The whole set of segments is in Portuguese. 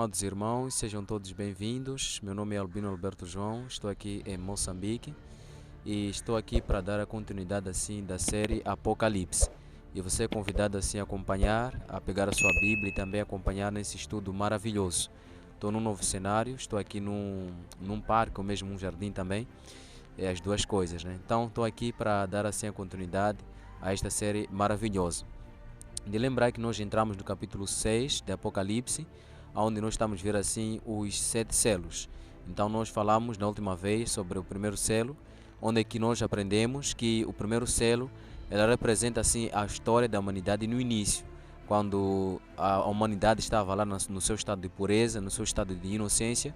amados irmãos, sejam todos bem-vindos. Meu nome é Albino Alberto João, estou aqui em Moçambique e estou aqui para dar a continuidade assim da série Apocalipse. E você é convidado assim a acompanhar, a pegar a sua Bíblia e também acompanhar nesse estudo maravilhoso. Estou num novo cenário, estou aqui num parque ou mesmo um jardim também, é as duas coisas, né? Então estou aqui para dar assim a continuidade a esta série maravilhosa. De lembrar que nós entramos no capítulo 6 de Apocalipse, onde nós estamos a ver assim os 7 selos. Então nós falamos na última vez sobre o primeiro selo, onde é que nós aprendemos que o primeiro selo ela representa assim a história da humanidade no início, quando a humanidade estava lá no seu estado de pureza, no seu estado de inocência.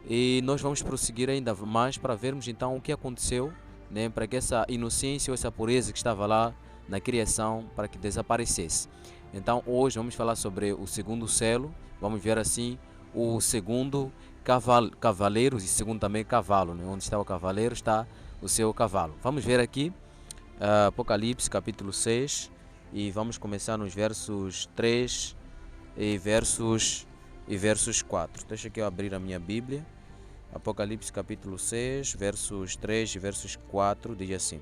E nós vamos prosseguir ainda mais para vermos então o que aconteceu, né, para que essa inocência ou essa pureza que estava lá na criação para que desaparecesse. Então hoje vamos falar sobre o segundo selo, vamos ver assim o segundo cavaleiro e segundo também cavalo, né? Onde está o cavaleiro está o seu cavalo. Vamos ver aqui Apocalipse capítulo 6 e vamos começar nos versos 3 e versos 4. Deixa que eu abrir a minha Bíblia. Apocalipse capítulo 6, versos 3 e versos 4 diz assim: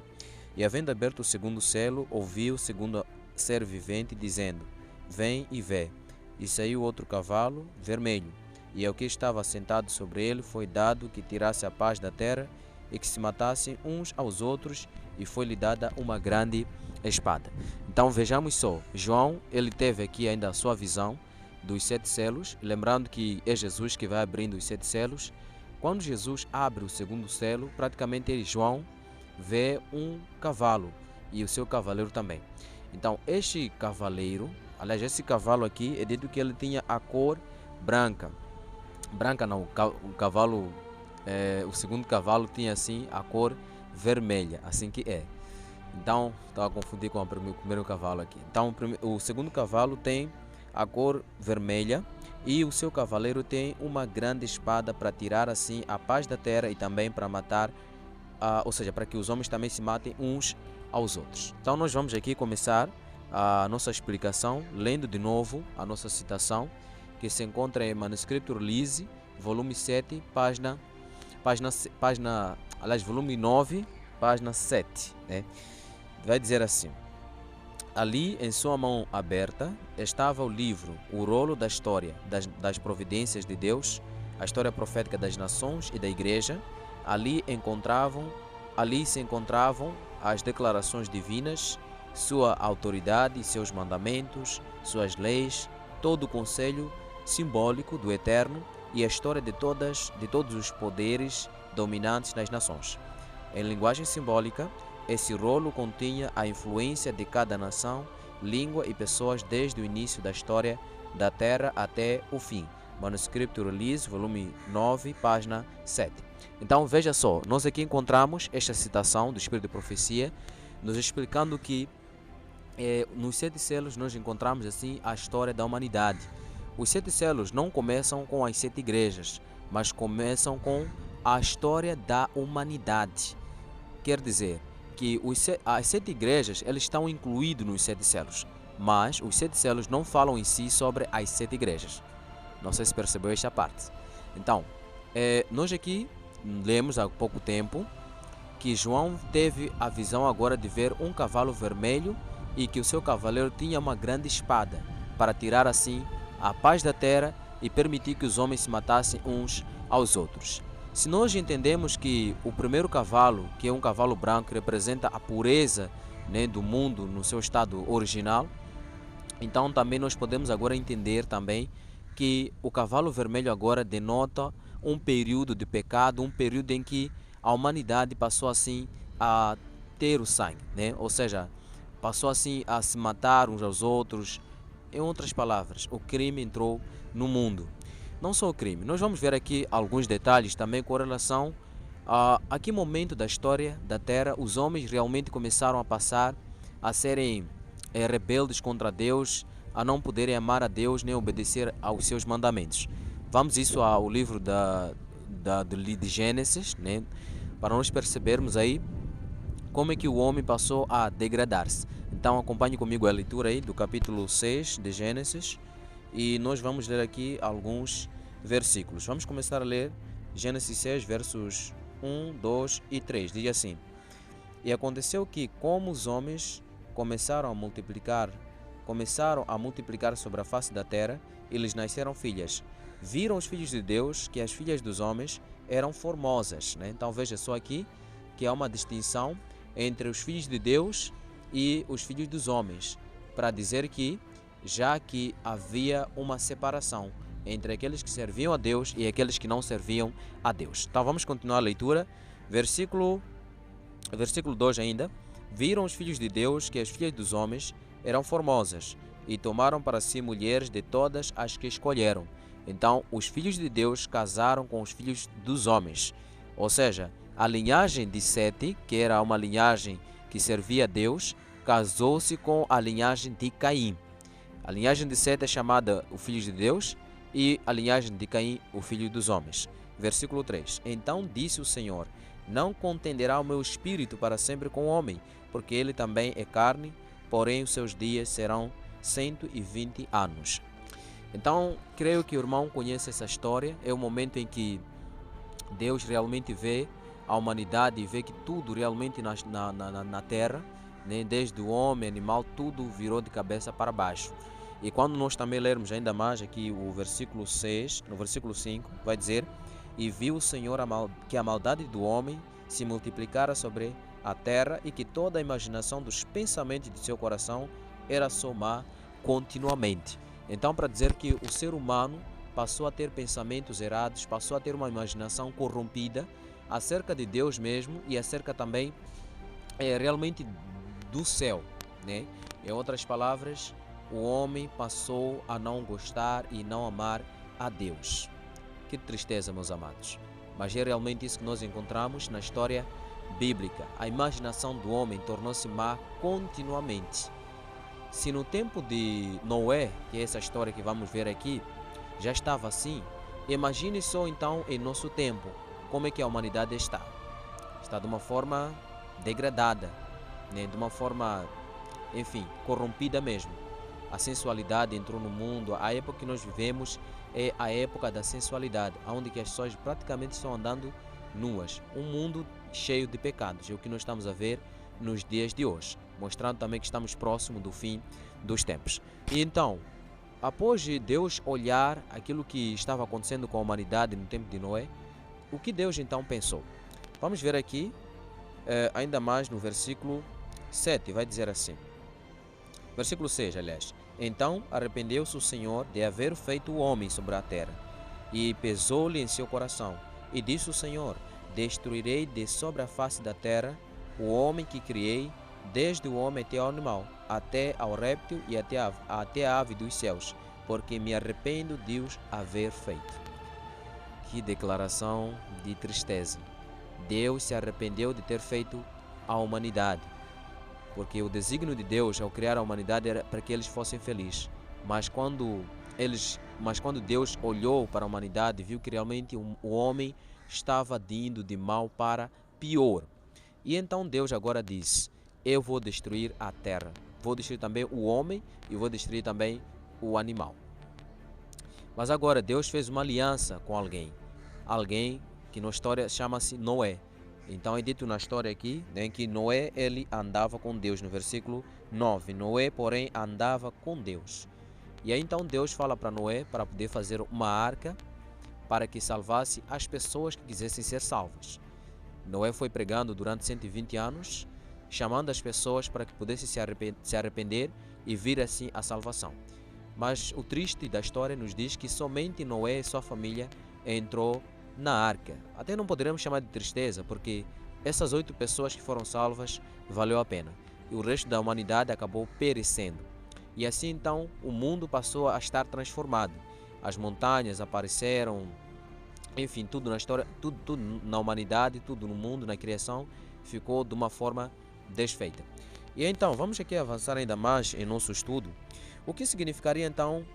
E havendo aberto o segundo selo, ouvi o segundo ser vivente dizendo: Vem e vê. E saiu outro cavalo vermelho, e ao que estava sentado sobre ele foi dado que tirasse a paz da terra e que se matassem uns aos outros, e foi-lhe dada uma grande espada. Então vejamos só, João ele teve aqui ainda a sua visão dos 7 selos, lembrando que é Jesus que vai abrindo os 7 selos. Quando Jesus abre o segundo selo, praticamente João vê um cavalo e o seu cavaleiro também. Então este cavaleiro, aliás esse cavalo aqui, é dito que ele tinha a cor branca. Branca não, o cavalo, o segundo cavalo tinha assim a cor vermelha, assim que é. Então, estava a confundir com o primeiro cavalo aqui. Então o segundo cavalo tem a cor vermelha e o seu cavaleiro tem uma grande espada para tirar assim a paz da terra e também para matar, ou seja, para que os homens também se matem uns aos outros. Então nós vamos aqui começar a nossa explicação lendo de novo a nossa citação que se encontra em Manuscrito Release, volume 7, volume 9, página 7, né? Vai dizer assim: Ali, em sua mão aberta, estava o livro, o rolo da história das providências de Deus, a história profética das nações e da igreja. Ali se encontravam as declarações divinas, sua autoridade e seus mandamentos, suas leis, todo o conselho simbólico do Eterno e a história de todos os poderes dominantes das nações. Em linguagem simbólica, esse rolo continha a influência de cada nação, língua e pessoas desde o início da história da Terra até o fim. Manuscrito Release, volume 9, página 7. Então veja só, nós aqui encontramos esta citação do Espírito de Profecia, nos explicando que nos 7 selos nós encontramos assim a história da humanidade. Os 7 selos não começam com as 7 igrejas, mas começam com a história da humanidade. Quer dizer que as 7 igrejas elas estão incluídas nos 7 selos, mas os 7 selos não falam em si sobre as 7 igrejas. Não sei se percebeu esta parte. Então, nós aqui lemos há pouco tempo que João teve a visão agora de ver um cavalo vermelho e que o seu cavaleiro tinha uma grande espada para tirar assim a paz da terra e permitir que os homens se matassem uns aos outros. Se nós entendemos que o primeiro cavalo, que é um cavalo branco, representa a pureza, né, do mundo no seu estado original, então também nós podemos agora entender também que o cavalo vermelho agora denota um período de pecado, um período em que a humanidade passou assim a ter o sangue, né? Ou seja, passou assim a se matar uns aos outros. Em outras palavras, o crime entrou no mundo. Não só o crime, nós vamos ver aqui alguns detalhes também com relação a que momento da história da Terra os homens realmente começaram a passar a serem rebeldes contra Deus, a não poderem amar a Deus nem obedecer aos seus mandamentos. Vamos isso ao livro de Gênesis, né? Para nós percebermos aí como é que o homem passou a degradar-se. Então acompanhe comigo a leitura aí do capítulo 6 de Gênesis e nós vamos ler aqui alguns versículos. Vamos começar a ler Gênesis 6, versos 1, 2 e 3. Diz assim: E aconteceu que, como os homens começaram a multiplicar sobre a face da terra, e lhes nasceram filhas. Viram os filhos de Deus que as filhas dos homens eram formosas, né? Então veja só aqui que há uma distinção entre os filhos de Deus e os filhos dos homens, para dizer que já que havia uma separação entre aqueles que serviam a Deus e aqueles que não serviam a Deus. Então vamos continuar a leitura. Versículo 2 ainda. Viram os filhos de Deus que as filhas dos homens eram formosas e tomaram para si mulheres de todas as que escolheram. Então os filhos de Deus casaram com os filhos dos homens. Ou seja, a linhagem de Sete, que era uma linhagem que servia a Deus, casou-se com a linhagem de Caim. A linhagem de Sete é chamada o filho de Deus e a linhagem de Caim o filho dos homens. Versículo 3. Então disse o Senhor: Não contenderá o meu espírito para sempre com o homem, porque ele também é carne, porém os seus dias serão 120 anos. Então, creio que o irmão conhece essa história. É o momento em que Deus realmente vê a humanidade e vê que tudo realmente na terra, né, desde o homem, animal, tudo virou de cabeça para baixo. E quando nós também lermos ainda mais aqui o versículo 6, no versículo 5, vai dizer: E viu o Senhor que a maldade do homem se multiplicara sobre a terra e que toda a imaginação dos pensamentos de seu coração era só má continuamente. Então, para dizer que o ser humano passou a ter pensamentos errados, passou a ter uma imaginação corrompida acerca de Deus mesmo e acerca também realmente do céu, né? Em outras palavras, o homem passou a não gostar e não amar a Deus. Que tristeza, meus amados. Mas é realmente isso que nós encontramos na história bíblica. A imaginação do homem tornou-se má continuamente. Se no tempo de Noé, que é essa história que vamos ver aqui, já estava assim, imagine só então em nosso tempo, como é que a humanidade está. Está de uma forma degradada, né? De uma forma, enfim, corrompida mesmo. A sensualidade entrou no mundo. A época que nós vivemos é a época da sensualidade, onde que as pessoas praticamente estão andando nuas. Um mundo cheio de pecados, é o que nós estamos a ver nos dias de hoje, mostrando também que estamos próximo do fim dos tempos. E então, após Deus olhar aquilo que estava acontecendo com a humanidade no tempo de Noé, o que Deus então pensou? Vamos ver aqui, ainda mais no versículo 7, vai dizer assim. Versículo 6, aliás. Então arrependeu-se o Senhor de haver feito o homem sobre a terra, e pesou-lhe em seu coração. E disse o Senhor: Destruirei de sobre a face da terra o homem que criei, desde o homem até ao animal, até ao réptil e até a ave dos céus, porque me arrependo de os haver feito. Que declaração de tristeza. Deus se arrependeu de ter feito a humanidade, porque o desígnio de Deus ao criar a humanidade era para que eles fossem felizes. Mas quando Deus olhou para a humanidade, viu que realmente o homem estava indo de mal para pior. E então Deus agora diz: eu vou destruir a terra, vou destruir também o homem e vou destruir também o animal. Mas agora Deus fez uma aliança com alguém que na história chama-se Noé. Então é dito na história aqui, né, que Noé ele andava com Deus, no versículo 9. Noé, porém, andava com Deus. E aí então Deus fala para Noé para poder fazer uma arca para que salvasse as pessoas que quisessem ser salvas. Noé foi pregando durante 120 anos, chamando as pessoas para que pudessem se arrepender e vir assim a salvação. Mas o triste da história nos diz que somente Noé e sua família entrou na arca. Até não poderemos chamar de tristeza, porque essas 8 pessoas que foram salvas valeu a pena. E o resto da humanidade acabou perecendo. E assim então o mundo passou a estar transformado. As montanhas apareceram, enfim, tudo na história, tudo na humanidade, tudo no mundo, na criação, ficou de uma forma desfeita. E então, vamos aqui avançar ainda mais em nosso estudo. O que significaria então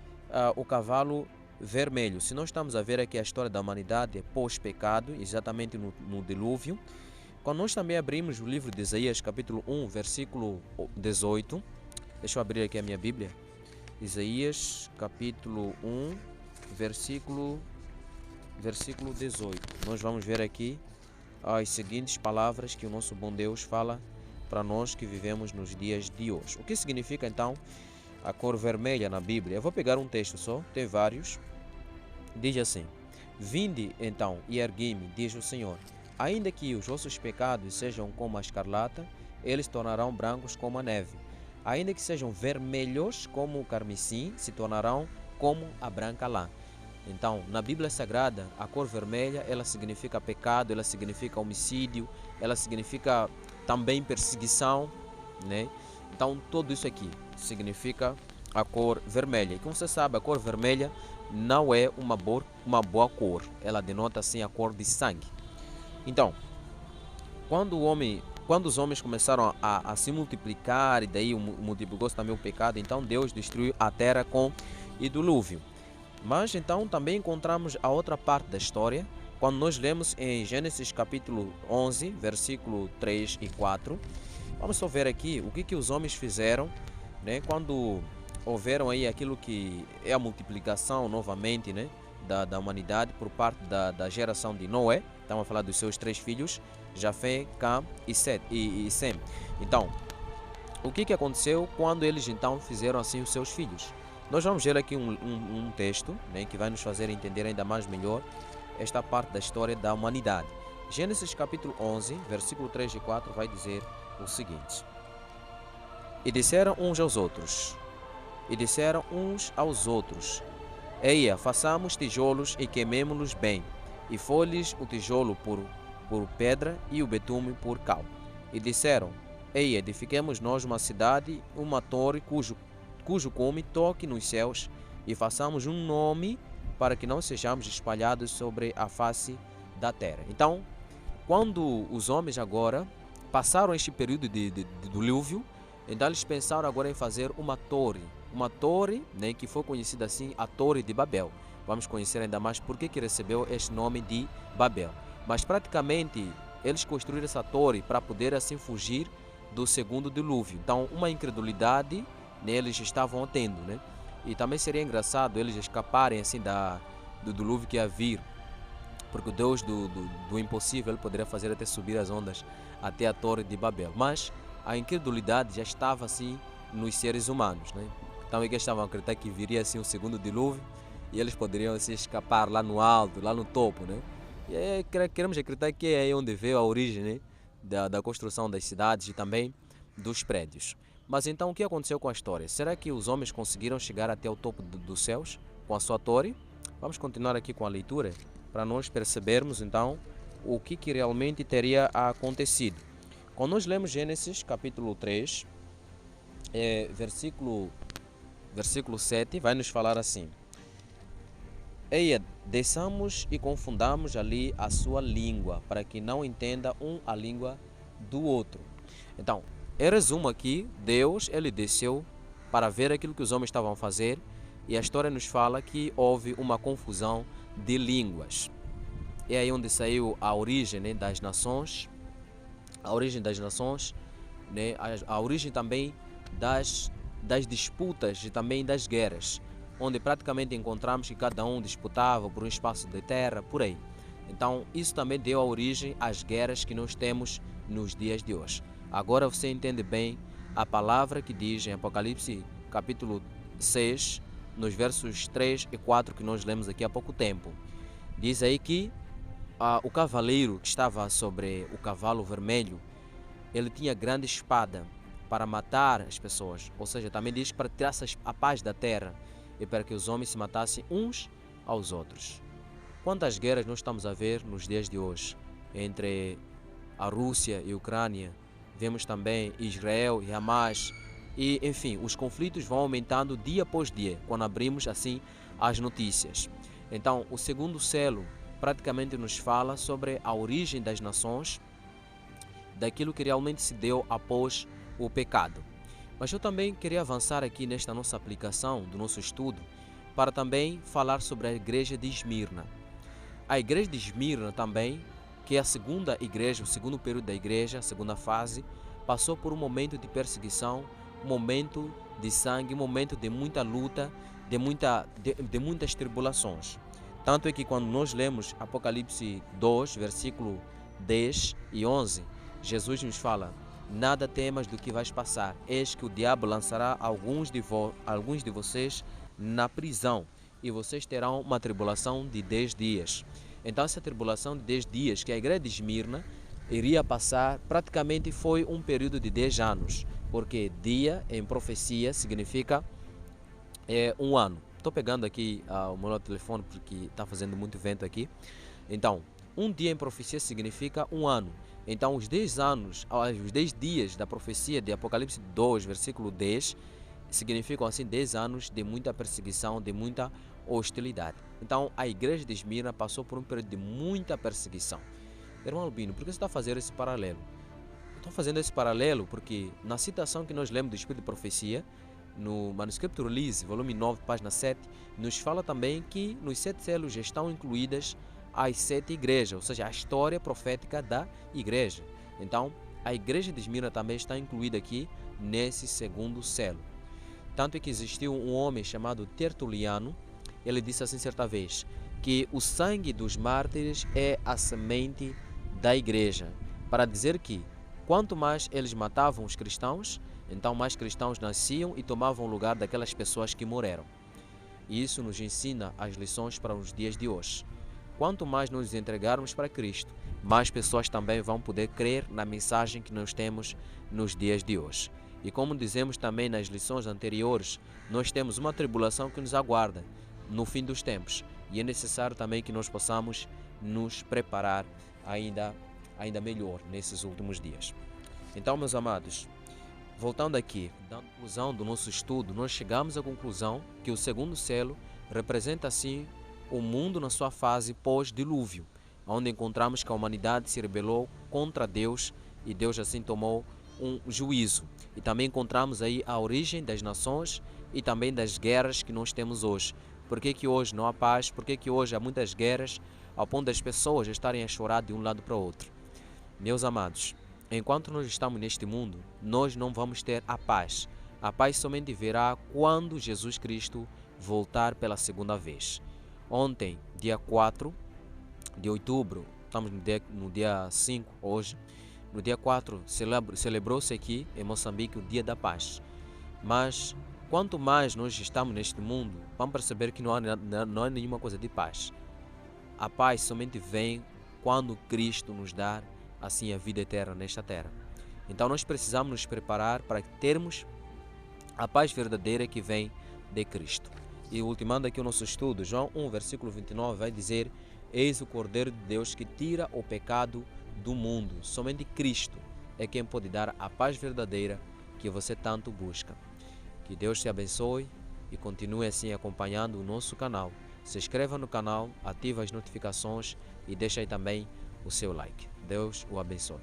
o cavalo vermelho? Se nós estamos a ver aqui a história da humanidade pós-pecado, exatamente no dilúvio, quando nós também abrimos o livro de Isaías, capítulo 1, versículo 18, deixa eu abrir aqui a minha Bíblia. Isaías capítulo 1, versículo 18. Nós vamos ver aqui as seguintes palavras que o nosso bom Deus fala para nós que vivemos nos dias de hoje. O que significa então a cor vermelha na Bíblia? Eu vou pegar um texto só, tem vários. Diz assim: Vinde então e ergui-me, diz o Senhor. Ainda que os vossos pecados sejam como a escarlata, eles se tornarão brancos como a neve. Ainda que sejam vermelhos como o carmesim, se tornarão como a branca lã. Então, na Bíblia Sagrada, a cor vermelha, ela significa pecado, ela significa homicídio, ela significa também perseguição, né? Então, tudo isso aqui significa a cor vermelha. E como você sabe, a cor vermelha não é uma boa cor, ela denota assim a cor de sangue. Então, quando os homens começaram a se multiplicar, e daí multiplicou-se também o pecado, então Deus destruiu a terra com o dilúvio. Mas então também encontramos a outra parte da história, quando nós lemos em Gênesis capítulo 11, versículo 3 e 4. Vamos só ver aqui o que os homens fizeram, né, quando houveram aí aquilo que é a multiplicação novamente, né, da humanidade por parte da geração de Noé. Estamos a falar dos seus 3 filhos, Jafé, Cam e Sem. Então, o que aconteceu quando eles então fizeram assim os seus filhos? Nós vamos ver aqui um texto, né, que vai nos fazer entender ainda mais melhor esta parte da história da humanidade. Gênesis capítulo 11, versículo 3 e 4 vai dizer o seguinte: E disseram uns aos outros, Eia, façamos tijolos e queimemo-los bem, e foi-lhes o tijolo por pedra e o betume por cal. E disseram, Eia, edifiquemos nós uma cidade, uma torre cujo cume toque nos céus, e façamos um nome para que não sejamos espalhados sobre a face da terra. Então, quando os homens agora passaram este período de dilúvio, então eles pensaram agora em fazer uma torre, né, que foi conhecida assim, a Torre de Babel. Vamos conhecer ainda mais por que recebeu este nome de Babel. Mas praticamente eles construíram essa torre para poder assim fugir do segundo dilúvio. Então, uma incredulidade eles estavam tendo, né? E também seria engraçado eles escaparem assim do dilúvio que ia vir, porque o Deus do impossível ele poderia fazer até subir as ondas até a Torre de Babel. Mas a incredulidade já estava assim nos seres humanos, né? Então eles estavam a acreditar que viria assim o segundo dilúvio e eles poderiam assim escapar lá no alto, lá no topo, né? E queremos acreditar que é aí onde veio a origem, né, da construção das cidades e também dos prédios. Mas então o que aconteceu com a história? Será que os homens conseguiram chegar até o topo dos céus com a sua torre? Vamos continuar aqui com a leitura para nós percebermos então o que realmente teria acontecido. Quando nós lemos Gênesis capítulo 3, versículo 7, vai nos falar assim: Eia, desçamos e confundamos ali a sua língua, para que não entenda um a língua do outro. Então, em resumo aqui, Deus ele desceu para ver aquilo que os homens estavam a fazer, e a história nos fala que houve uma confusão de línguas. É aí onde saiu a origem, né, das nações, né, a origem também das disputas e também das guerras, onde praticamente encontramos que cada um disputava por um espaço de terra, por aí. Então, isso também deu a origem às guerras que nós temos nos dias de hoje. Agora você entende bem a palavra que diz em Apocalipse capítulo 6, nos versos 3 e 4 que nós lemos aqui há pouco tempo. Diz aí que o cavaleiro que estava sobre o cavalo vermelho, ele tinha grande espada para matar as pessoas. Ou seja, também diz para tirar a paz da terra e para que os homens se matassem uns aos outros. Quantas guerras nós estamos a ver nos dias de hoje entre a Rússia e a Ucrânia? Vemos também Israel e Hamas. E, enfim, os conflitos vão aumentando dia após dia, quando abrimos assim as notícias. Então, o segundo selo praticamente nos fala sobre a origem das nações, daquilo que realmente se deu após o pecado. Mas eu também queria avançar aqui nesta nossa aplicação, do nosso estudo, para também falar sobre a igreja de Esmirna. A igreja de Esmirna também, que é a segunda igreja, o segundo período da igreja, a segunda fase, passou por um momento de perseguição, um momento de sangue, um momento de muita luta, de muitas tribulações. Tanto é que quando nós lemos Apocalipse 2, versículo 10 e 11, Jesus nos fala: nada temas do que vais passar, eis que o diabo lançará alguns de vocês na prisão, e vocês terão uma tribulação de 10 dias. Então essa tribulação de 10 dias que a igreja de Esmirna iria passar, praticamente foi um período de 10 anos, porque dia em profecia significa um ano. Estou pegando aqui o meu telefone porque está fazendo muito vento aqui. Então, um dia em profecia significa um ano. Então, os 10 anos, os 10 dias da profecia de Apocalipse 2, versículo 10, significam assim 10 anos de muita perseguição, de muita hostilidade. Então, a igreja de Esmirna passou por um período de muita perseguição. Irmão Albino, por que você está fazendo esse paralelo? Estou fazendo esse paralelo porque na citação que nós lemos do Espírito de Profecia, no manuscrito Release, volume 9, página 7, nos fala também que nos 7 selos já estão incluídas as 7 igrejas, ou seja, a história profética da igreja. Então, a igreja de Esmirna também está incluída aqui nesse segundo selo. Tanto é que existiu um homem chamado Tertuliano, ele disse assim certa vez, que o sangue dos mártires é a semente da igreja, para dizer que quanto mais eles matavam os cristãos, então mais cristãos nasciam e tomavam o lugar daquelas pessoas que morreram. E isso nos ensina as lições para os dias de hoje. Quanto mais nos entregarmos para Cristo, mais pessoas também vão poder crer na mensagem que nós temos nos dias de hoje. E como dizemos também nas lições anteriores, nós temos uma tribulação que nos aguarda no fim dos tempos. E é necessário também que nós possamos nos preparar ainda melhor nesses últimos dias. Então, meus amados, voltando aqui, da conclusão do nosso estudo, nós chegamos à conclusão que o segundo selo representa assim o mundo na sua fase pós-dilúvio, onde encontramos que a humanidade se rebelou contra Deus e Deus assim tomou um juízo. E também encontramos aí a origem das nações e também das guerras que nós temos hoje. Por que hoje não há paz? Por que hoje há muitas guerras, ao ponto das pessoas estarem a chorar de um lado para o outro? Meus amados, enquanto nós estamos neste mundo, nós não vamos ter a paz. A paz somente virá quando Jesus Cristo voltar pela segunda vez. Ontem, dia 4 de outubro, estamos no dia 5 hoje, no dia 4 celebrou-se aqui em Moçambique o Dia da Paz. Mas quanto mais nós estamos neste mundo, vamos perceber que não há nenhuma coisa de paz. A paz somente vem quando Cristo nos dá assim a vida eterna nesta terra. Então nós precisamos nos preparar para termos a paz verdadeira que vem de Cristo. E ultimando aqui o nosso estudo, João 1, versículo 29 vai dizer: eis o Cordeiro de Deus que tira o pecado do mundo. Somente Cristo é quem pode dar a paz verdadeira que você tanto busca. Que Deus te abençoe e continue assim acompanhando o nosso canal. Se inscreva no canal, ative as notificações e deixe aí também o seu like. Deus o abençoe.